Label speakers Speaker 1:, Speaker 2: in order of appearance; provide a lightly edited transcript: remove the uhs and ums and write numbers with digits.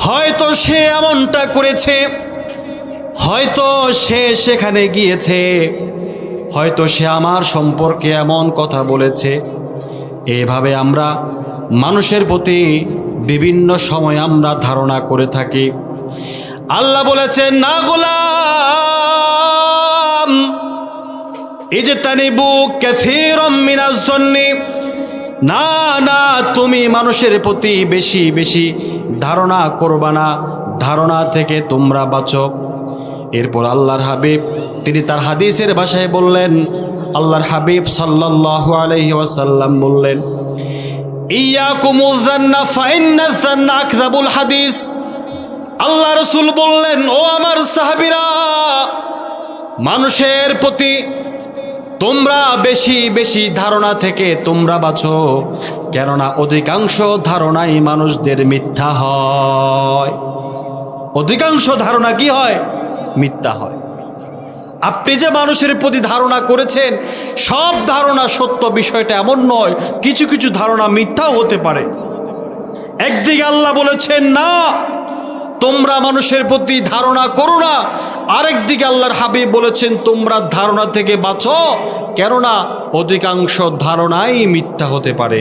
Speaker 1: হয়তো সে এমনটা করেছে, হয়তো সে সেখানে গিয়েছে, হয়তো সে আমার সম্পর্কে এমন কথা বলেছে। এভাবে আমরা মানুষের প্রতি বিভিন্ন সময় আমরা ধারণা করে থাকি। আল্লাহ বলেছেন, না গোলাম, ইজতানিবু কাসীরাম মিনাজ যন্নি, না না, তুমি মানুষের প্রতি বেশি বেশি ধারণা করবা না, ধারণা থেকে তোমরা বাঁচো। এরপর আল্লাহর হাবিব তিনি তার হাদিসের ভাষায় বললেন, আল্লাহর হাবিব সাল্লাল্লাহু আলাইহি ওয়াসাল্লাম বললেন, ইয়াকুমুয যান্না ফাইন্নায যান্না আকযাবুল হাদিস। আল্লাহ রাসূল বললেন, ও আমার সাহাবীরা, মানুষের প্রতি তোমরা বেশি বেশি ধারণা থেকে তোমরা বাঁচো, কেননা অধিকাংশ ধারণাই মানুষদের মিথ্যা হয়। অধিকাংশ ধারণা কি হয়? মিথ্যা হয়। আপনি যে মানুষের প্রতি ধারণা করেছেন, সব ধারণা সত্য বিষয়টা এমন নয়, কিছু কিছু ধারণা মিথ্যাও হতে পারে। একদিকে আল্লাহ বলেছেন, না তোমরা মানুষের প্রতি ধারণা করো না, আরেকদিকে আল্লাহর হাবিব বলেছেন, তোমরা ধারণা থেকে বাঁচো, কেননা অধিকাংশ ধারণাই মিথ্যা হতে পারে।